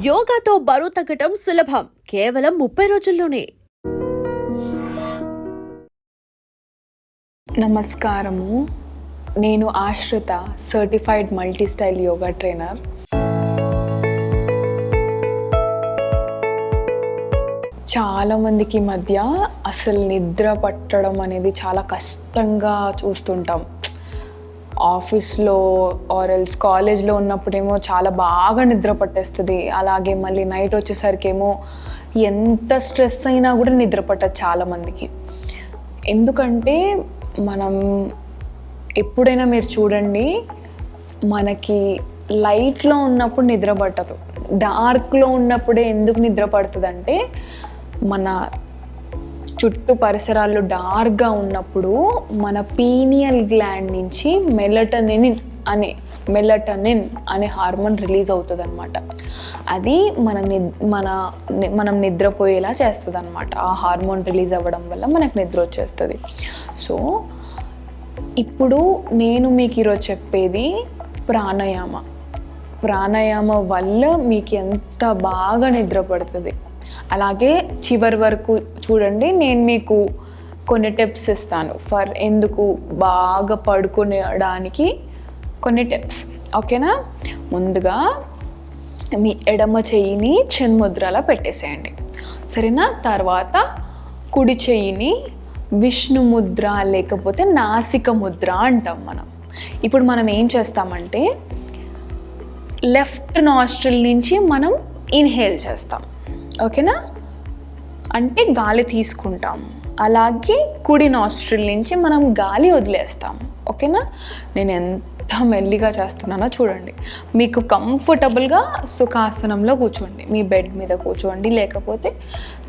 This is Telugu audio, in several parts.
యోగాతో బరువు తగ్గటం సులభం, కేవలం 30 రోజుల్లోనే. నమస్కారము, నేను ఆశ్రిత, certified multi style yoga trainer. చాలామందికి మధ్య అసలు నిద్ర పట్టడం అనేది చాలా కష్టంగా చూస్తుంటాం. ఆఫీస్లో ఆర్ఎల్స్ కాలేజ్లో ఉన్నప్పుడేమో చాలా బాగా నిద్ర పట్టేస్తుంది. అలాగే మళ్ళీ నైట్ వచ్చేసరికి ఏమో ఎంత స్ట్రెస్ అయినా కూడా నిద్ర పట్టదు చాలామందికి. ఎందుకంటే మనం ఎప్పుడైనా మీరు చూడండి, మనకి లైట్లో ఉన్నప్పుడు నిద్ర పట్టదు, డార్క్లో ఉన్నప్పుడే ఎందుకు నిద్ర పడుతుంది అంటే, మన చుట్టూ పరిసరాల్లో డార్క్గా ఉన్నప్పుడు మన పీనియల్ గ్లాండ్ నుంచి మెలటనిన్ అనే హార్మోన్ రిలీజ్ అవుతుంది అనమాట. అది మనం నిద్రపోయేలా చేస్తుంది అనమాట. ఆ హార్మోన్ రిలీజ్ అవ్వడం వల్ల మనకు నిద్ర వచ్చేస్తుంది. సో ఇప్పుడు నేను మీకు ఈరోజు చెప్పేది ప్రాణాయామ వల్ల మీకు ఎంత బాగా నిద్ర పడుతుంది. అలాగే చివరి వరకు చూడండి, నేను మీకు కొన్ని టిప్స్ ఇస్తాను ఎందుకు బాగా పడుకునేడానికి కొన్ని టిప్స్, ఓకేనా? ముందుగా మీ ఎడమ చెయ్యిని చిన్ముద్రలా పెట్టేసేయండి, సరేనా? తర్వాత కుడి చెయ్యిని విష్ణు ముద్ర లేకపోతే నాసిక ముద్ర అంటాం మనం. ఇప్పుడు మనం ఏం చేస్తామంటే, లెఫ్ట్ నాస్ట్రిల్ నుంచి మనం ఇన్హేల్ చేస్తాం, ఓకేనా? అంటే గాలి తీసుకుంటాం. అలాగే కుడి నాస్ట్రిల్ నుంచి మనం గాలి వదిలేస్తాం, ఓకేనా? నేను ఎంత మెల్లిగా చేస్తున్నానో చూడండి. మీకు కంఫర్టబుల్గా సుఖాసనంలో కూర్చోండి, మీ బెడ్ మీద కూర్చోండి, లేకపోతే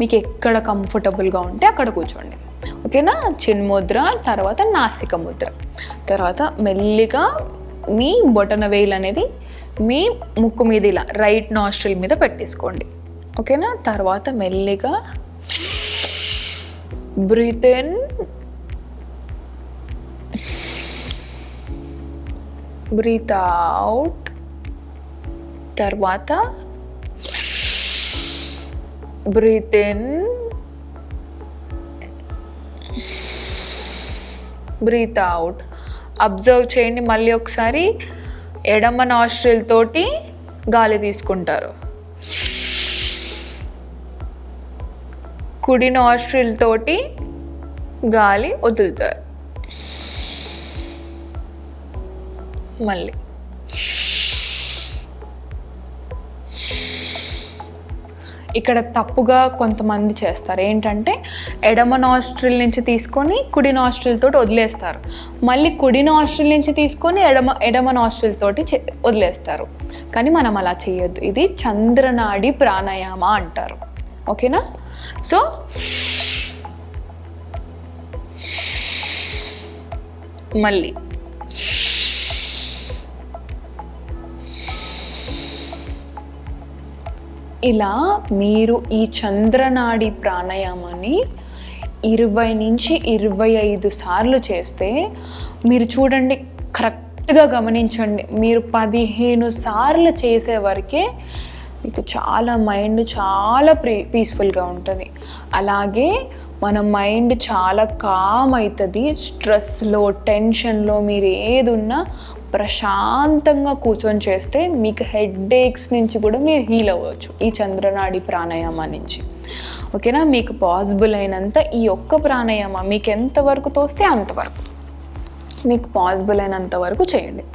మీకు ఎక్కడ కంఫర్టబుల్గా ఉంటే అక్కడ కూర్చోండి, ఓకేనా? చిన్ముద్ర, తర్వాత నాసిక ముద్ర, తర్వాత మెల్లిగా మీ బొటన వేలు అనేది మీ ముక్కు మీద ఇలా రైట్ నాస్ట్రిల్ మీద పెట్టేసుకోండి, ఓకేనా? తర్వాత మెల్లిగా బ్రీత్ ఇన్, బ్రీత్ అవుట్, తర్వాత breathe in, breathe out. Observe చేయండి. మళ్ళీ ఒకసారి ఎడమ నాస్ట్రిల్ తోటి గాలి తీసుకుంటారు, కుడి నాస్ట్రిల్ తోటి గాలి వదులుతారు. మళ్ళీ ఇక్కడ తప్పుగా కొంతమంది చేస్తారు ఏంటంటే, ఎడమ నాస్ట్రిల్ నుంచి తీసుకొని కుడి నాస్ట్రిల్ తోటి వదిలేస్తారు, మళ్ళీ కుడి నాస్ట్రిల్ నుంచి తీసుకొని ఎడమ నాస్ట్రిల్ తోటి వదిలేస్తారు. కానీ మనం అలా చేయొద్దు. ఇది చంద్రనాడి ప్రాణాయామ అంటారు, ఓకేనా? సో మళ్ళీ ఇలా మీరు ఈ చంద్రనాడి ప్రాణాయామాన్ని 20 నుంచి 25 సార్లు చేస్తే, మీరు చూడండి, కరెక్ట్గా గమనించండి, మీరు 15 సార్లు చేసే వరకే మీకు చాలా మైండ్ చాలా పీస్ఫుల్గా ఉంటుంది. అలాగే మన మైండ్ చాలా కామ్ అవుతుంది. స్ట్రెస్లో, టెన్షన్లో మీరు ఏది ఉన్నా ప్రశాంతంగా కూర్చొని చేస్తే మీకు హెడ్ఏక్స్ నుంచి కూడా మీరు హీల్ అవ్వచ్చు ఈ చంద్రనాడి ప్రాణాయామం నుంచి, ఓకేనా? మీకు పాసిబుల్ అయినంత ఈ ఒక్క ప్రాణాయామం మీకు ఎంతవరకు తోస్తే అంతవరకు, మీకు పాసిబుల్ అయినంత వరకు చేయండి,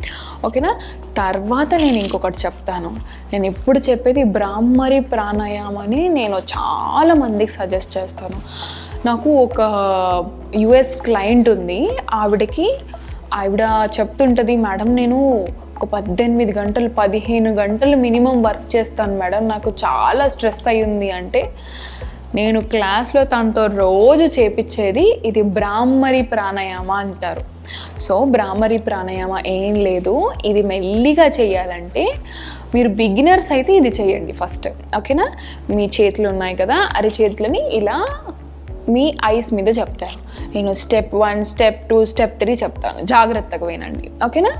ఓకేనా? తర్వాత నేను ఇంకొకటి చెప్తాను. నేను ఎప్పుడు చెప్పేది బ్రాహ్మరి ప్రాణాయామని నేను చాలా మందికి సజెస్ట్ చేస్తాను. నాకు ఒక యుఎస్ క్లయింట్ ఉంది. ఆవిడ చెప్తుంటుంది, మేడం నేను ఒక 18 గంటలు 15 గంటలు మినిమం వర్క్ చేస్తాను మేడం, నాకు చాలా స్ట్రెస్ అయ్యింది అంటే, నేను క్లాస్లో తనతో రోజు చేపించేది ఇది బ్రాహ్మరి ప్రాణాయామ అంటారు. సో బ్రాహ్మరి ప్రాణాయామ ఏం లేదు, ఇది మెల్లిగా చేయాలంటే మీరు బిగినర్స్ అయితే ఇది చేయండి ఫస్ట్, ఓకేనా? మీ చేతులు ఉన్నాయి కదా, అరిచేతులని ఇలా మీ ఐస్ మీద చెప్తాను. నేను స్టెప్ 1, స్టెప్ 2, స్టెప్ 3 చెప్తాను, జాగ్రత్తగా వినండి, ఓకేనా?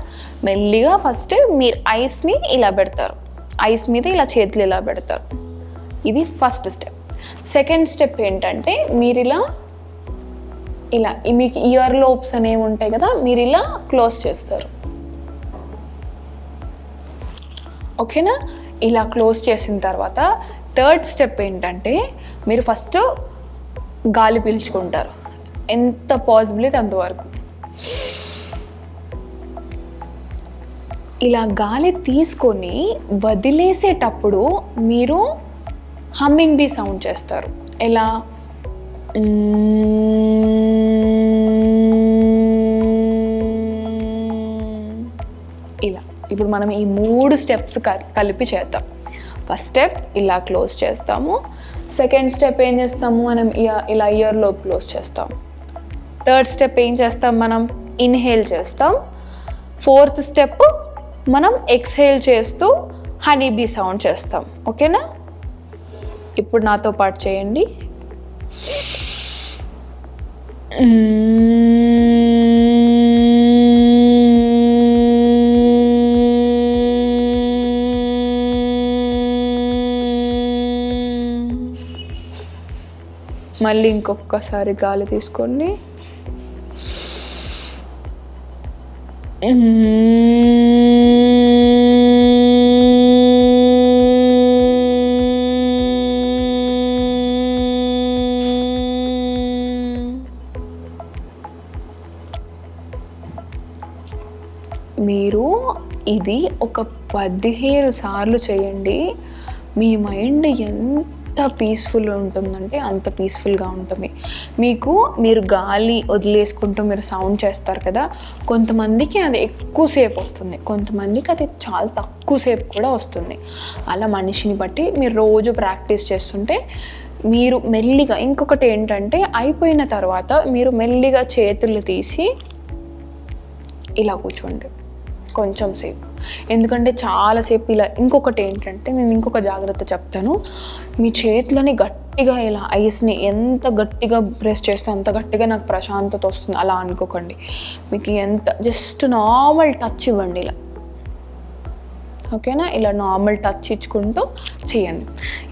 మెల్లిగా ఫస్ట్ మీరు ఐస్ని ఇలా పెడతారు, ఐస్ మీద ఇలా చేతులు ఇలా పెడతారు. ఇది ఫస్ట్ స్టెప్. సెకండ్ స్టెప్ ఏంటంటే మీరు ఇలా ఇలా మీకు ఇయర్ లోబ్స్ అనేవి ఉంటాయి కదా, మీరు ఇలా క్లోజ్ చేస్తారు. ఓకేనా? ఇలా క్లోజ్ చేసిన తర్వాత థర్డ్ స్టెప్ ఏంటంటే మీరు ఫస్ట్ గాలి పీల్చుకుంటారు, ఎంత పాసిబుల్ అయితే అంతవరకు. ఇలా గాలి తీసుకొని వదిలేసేటప్పుడు మీరు హమ్మింగ్ బీ సౌండ్ చేస్తారు. ఎలా? ఇలా. ఇప్పుడు మనం ఈ 3 స్టెప్స్ కలిపి చేద్దాం. ఫస్ట్ స్టెప్ ఇలా క్లోజ్ చేస్తాము. సెకండ్ స్టెప్ ఏం చేస్తాము, మనం ఇలా ఇయర్లో క్లోజ్ చేస్తాం. థర్డ్ స్టెప్ ఏం చేస్తాం, మనం ఇన్హేల్ చేస్తాం. ఫోర్త్ స్టెప్ మనం ఎక్స్హేల్ చేస్తూ హనీ బీ సౌండ్ చేస్తాం. ఓకేనా? ఇప్పుడు నాతో పాటు చేయండి. మళ్ళీ ఇంకొకసారి గాలి తీసుకోండి. మీరు ఇది ఒక 17 సార్లు చేయండి. మీ మైండ్ ఎంత పీస్ఫుల్ ఉంటుందంటే అంత పీస్ఫుల్గా ఉంటుంది. మీరు గాలి వదిలేసుకుంటూ మీరు సౌండ్ చేస్తారు కదా, కొంతమందికి అది ఎక్కువసేపు వస్తుంది, కొంతమందికి అది చాలా తక్కువసేపు కూడా వస్తుంది. అలా మనిషిని బట్టి మీరు రోజు ప్రాక్టీస్ చేస్తుంటే మీరు మెల్లిగా, ఇంకొకటి ఏంటంటే అయిపోయిన తర్వాత మీరు మెల్లిగా చేతులు తీసి ఇలా కూర్చోండి కొంచెం సేపు. ఎందుకంటే చాలాసేపు ఇలా. ఇంకొకటి ఏంటంటే నేను ఇంకొక జాగ్రత్త చెప్తాను. మీ చేతులని గట్టిగా ఇలా ఐస్ని ఎంత గట్టిగా ప్రెస్ చేస్తే అంత గట్టిగా నాకు ప్రశాంతత వస్తుంది అలా అనుకోకండి. మీకు ఎంత జస్ట్ నార్మల్ టచ్ ఇవ్వండి ఇలా. ఓకేనా? ఇలా నార్మల్ టచ్ ఇచ్చుకుంటూ చేయండి.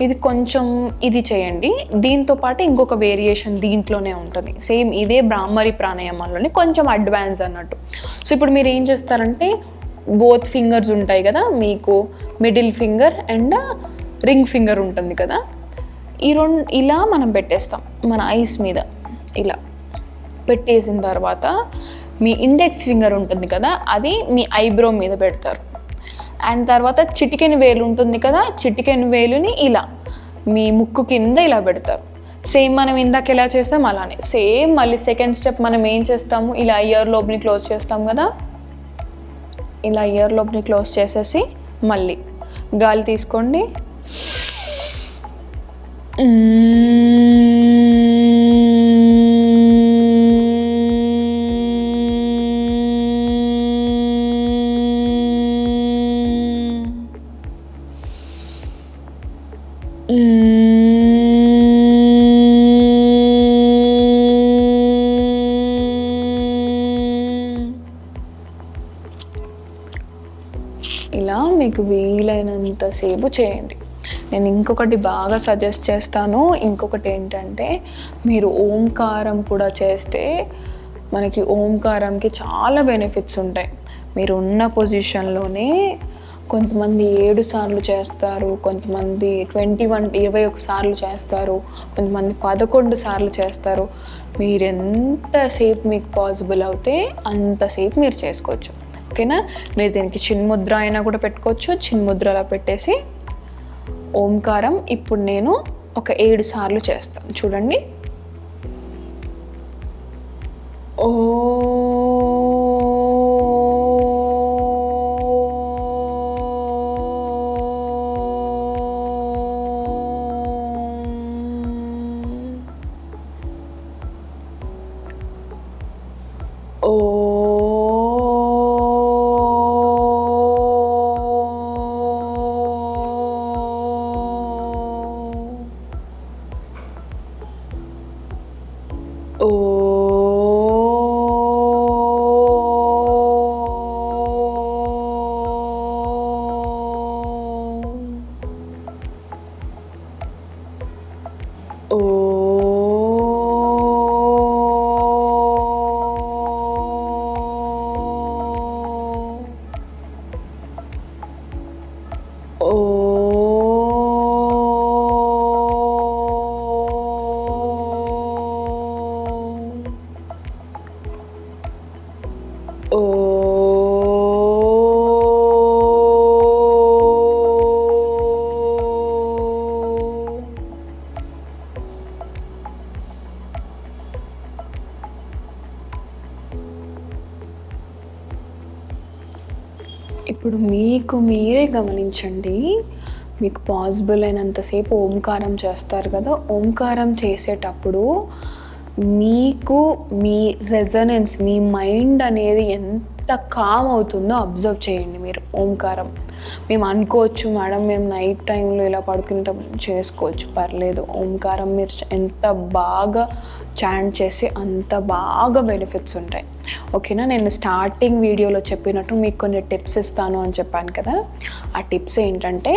ఇది కొంచెం ఇది చేయండి. దీంతో పాటు ఇంకొక వేరియేషన్ దీంట్లోనే ఉంటుంది. సేమ్ ఇదే బ్రాహ్మరి ప్రాణాయామాల్లోనే కొంచెం అడ్వాన్స్ అన్నట్టు. సో ఇప్పుడు మీరు ఏం చేస్తారంటే బోత్ ఫింగర్స్ ఉంటాయి కదా, మీకు middle finger and ring finger ఉంటుంది కదా, ఈ రెండు ఇలా మనం పెట్టేస్తాం మన ఐస్ మీద. ఇలా పెట్టేసిన తర్వాత మీ ఇండెక్స్ ఫింగర్ ఉంటుంది కదా, అది మీ ఐబ్రో మీద పెడతారు. అండ్ తర్వాత చిటికెన్ వేలు ఉంటుంది కదా, చిటికెన్ వేలుని ఇలా మీ ముక్కు కింద ఇలా పెడతారు. సేమ్ మనం ఇందాక ఎలా చేస్తాం అలానే సేమ్. మళ్ళీ సెకండ్ స్టెప్ మనం ఏం చేస్తాము, ఇలా ఇయర్ లోబ్ని క్లోజ్ చేస్తాం కదా, ఇలా ఇయర్ లోబ్ని క్లోజ్ చేసేసి మళ్ళీ గాలి తీసుకోండి. ఇలా మీకు వీలైనంతసేపు చేయండి. నేను ఇంకొకటి బాగా సజెస్ట్ చేస్తాను. ఇంకొకటి ఏంటంటే మీరు ఓంకారం కూడా చేస్తే మనకి ఓంకారంకి చాలా బెనిఫిట్స్ ఉంటాయి. మీరు ఉన్న పొజిషన్లోనే కొంతమంది 7 సార్లు చేస్తారు, కొంతమంది 21 సార్లు చేస్తారు, కొంతమంది 11 సార్లు చేస్తారు. మీరు ఎంతసేపు మీకు పాసిబుల్ అవుతే అంతసేపు మీరు చేసుకోవచ్చు. ఓకేనా? మీరు దీనికి చిన్ముద్ర అయినా కూడా పెట్టుకోవచ్చు. చిన్ముద్రలా పెట్టేసి ఓంకారం ఇప్పుడు నేను ఒక 7 సార్లు చేస్తాను. చూడండి. ఓ ఇప్పుడు మీకు మీరే గమనించండి, మీకు పాసిబుల్ అయినంతసేపు ఓంకారం చేస్తారు కదా, ఓంకారం చేసేటప్పుడు మీకు మీ రెజనెన్స్, మీ మైండ్ అనేది ఎంత కామ్ అవుతుందో అబ్జర్వ్ చేయండి మీరు. ఓంకారం మేము అనుకోవచ్చు మేడం, మేము నైట్ టైంలో ఇలా పడుకుంటాం, చేసుకోవచ్చు, పర్లేదు. ఓంకారం మీరు ఎంత బాగా చాంట్ చేసి అంత బాగా బెనిఫిట్స్ ఉంటాయి. ఓకేనా? నేను స్టార్టింగ్ వీడియోలో చెప్పినట్టు మీకు కొన్ని టిప్స్ ఇస్తాను అని చెప్పాను కదా, ఆ టిప్స్ ఏంటంటే,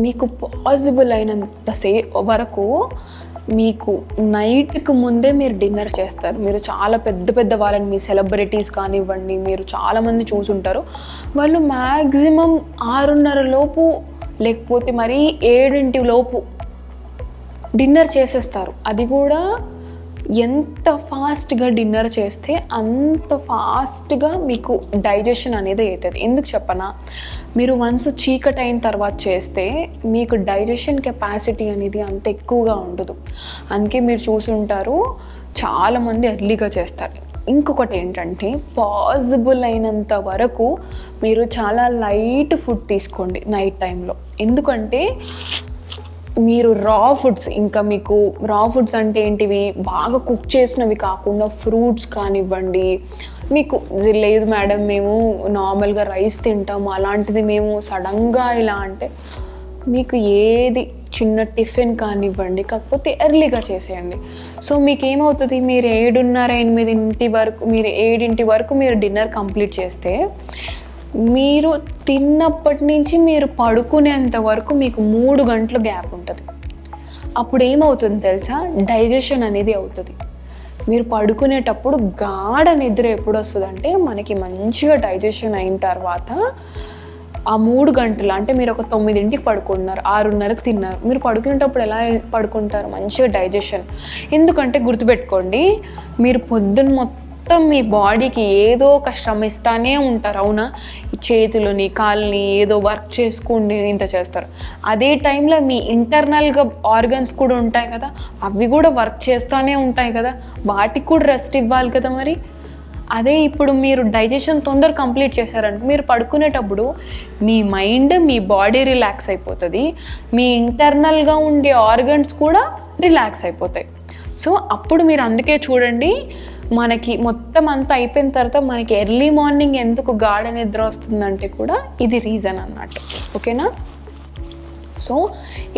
మీకు పాసిబుల్ అయినంత వరకు మీకు నైట్కి ముందే మీరు డిన్నర్ చేస్తారు. మీరు చాలా పెద్ద పెద్ద వాళ్ళని, మీ సెలబ్రిటీస్ కానివ్వండి, మీరు చాలామంది చూసుంటారు, వాళ్ళు మ్యాక్సిమం 6:30 లోపు లేకపోతే మరీ 7 లోపు డిన్నర్ చేసేస్తారు. అది కూడా ఎంత ఫాస్ట్గా డిన్నర్ చేస్తే అంత ఫాస్ట్గా మీకు డైజెషన్ అనేది అవుతుంది. ఎందుకు చెప్పనా, మీరు వన్స్ చీకటి అయిన తర్వాత చేస్తే మీకు డైజెషన్ కెపాసిటీ అనేది అంత ఎక్కువగా ఉండదు. అందుకే మీరు చూసుంటారు చాలామంది ఎర్లీగా చేస్తారు. ఇంకొకటి ఏంటంటే, పాసిబుల్ అయినంత వరకు మీరు చాలా లైట్ ఫుడ్ తీసుకోండి నైట్ టైంలో. ఎందుకంటే మీరు రా ఫుడ్స్, ఇంకా మీకు రా ఫుడ్స్ అంటే ఏంటివి, బాగా కుక్ చేసినవి కాకుండా ఫ్రూట్స్ కానివ్వండి, మీకు లేదు మేడం మేము నార్మల్గా రైస్ తింటాము, అలాంటిది మేము సడన్గా ఇలా అంటే, మీకు ఏది చిన్న టిఫిన్ కానివ్వండి, కాకపోతే ఎర్లీగా చేసేయండి. సో మీకు ఏమవుతుంది, మీరు 7:30-8 వరకు, మీరు 7 వరకు మీరు డిన్నర్ కంప్లీట్ చేస్తే, మీరు తిన్నప్పటి నుంచి మీరు పడుకునేంత వరకు మీకు 3 గంటల గ్యాప్ ఉంటుంది. అప్పుడు ఏమవుతుంది తెలుసా, డైజెషన్ అనేది అవుతుంది. మీరు పడుకునేటప్పుడు గాఢ నిద్ర ఎప్పుడు వస్తుందంటే, మనకి మంచిగా డైజెషన్ అయిన తర్వాత ఆ 3 గంటలు, అంటే మీరు ఒక 9ంటికి పడుకుంటున్నారు, 6:30కి తిన్నారు, మీరు పడుకునేటప్పుడు ఎలా పడుకుంటారు, మంచిగా డైజెషన్. ఎందుకంటే గుర్తుపెట్టుకోండి, మీరు పొద్దున్న మొత్తం మీ బాడీకి ఏదో ఒక శ్రమ ఇస్తానే ఉంటారు, అవునా? చేతులని కాళ్ళని ఏదో వర్క్ చేసుకుని ఇంత చేస్తారు. అదే టైంలో మీ ఇంటర్నల్గా ఆర్గన్స్ కూడా ఉంటాయి కదా, అవి కూడా వర్క్ చేస్తూనే ఉంటాయి కదా, వాటికి కూడా రెస్ట్ ఇవ్వాలి కదా. మరి అదే ఇప్పుడు మీరు డైజెషన్ తొందర కంప్లీట్ చేశారంటే, మీరు పడుకునేటప్పుడు మీ మైండ్, మీ బాడీ రిలాక్స్ అయిపోతుంది, మీ ఇంటర్నల్గా ఉండే ఆర్గన్స్ కూడా రిలాక్స్ అయిపోతాయి. సో అప్పుడు మీరు అందుకే చూడండి, మనకి మొత్తం అంతా అయిపోయిన తర్వాత మనకి ఎర్లీ మార్నింగ్ ఎందుకు గాఢ నిద్ర వస్తుందంటే కూడా ఇది రీజన్ అన్నట్టు. ఓకేనా? సో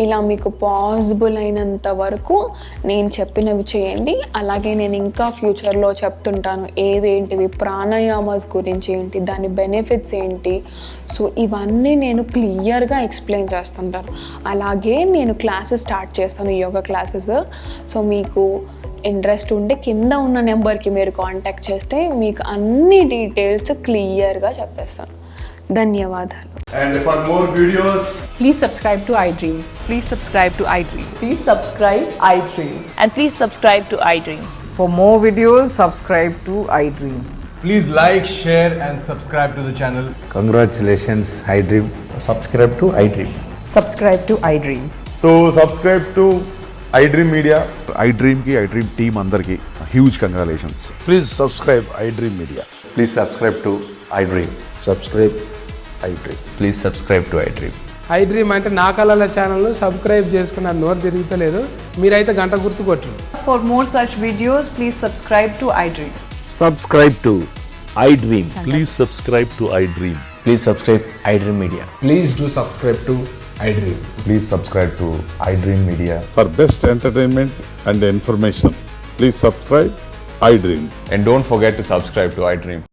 ఇలా మీకు పాసిబుల్ అయినంత వరకు నేను చెప్పినవి చేయండి. అలాగే నేను ఇంకా ఫ్యూచర్లో చెప్తుంటాను ఏవేంటివి, ప్రాణాయామాస్ గురించి ఏంటి, దాని బెనిఫిట్స్ ఏంటి. సో ఇవన్నీ నేను క్లియర్గా ఎక్స్ప్లెయిన్ చేస్తుంటాను. అలాగే నేను క్లాసెస్ స్టార్ట్ చేస్తాను, యోగా క్లాసెస్. సో మీకు ఇంట్రెస్ట్ ఉంటే కింద ఉన్న నెంబర్కి మీరు కాంటాక్ట్ చేస్తే మీకు అన్ని డీటెయిల్స్ క్లియర్గా చెప్పేస్తాను. ధన్యవాదాలు. And for more videos, Please subscribe to iDream. Please subscribe to iDream. Please subscribe iDream. And please subscribe to iDream. For more videos, subscribe to iDream. please like, share and subscribe to the channel. Congratulations, iDream. Subscribe to iDream. Subscribe to iDream. So subscribe to iDream Media. iDream की iDream team अंदर की huge congratulations. Please subscribe iDream Media. Please subscribe to iDream. Subscribe iDream. Please subscribe to iDream. iDream అంటే నా కళల ఛానల్ సబ్స్క్రైబ్ చేసుకున్న నోరు తిరుగుతలేదు, మీరైతే గంట గుర్తు కొట్టు. For more such videos, please subscribe to iDream. Subscribe to iDream. Please subscribe to iDream. Please subscribe iDream Media. Please do subscribe to iDream. Please subscribe to iDream Media. For best entertainment and information, please subscribe iDream. And don't forget to subscribe to iDream.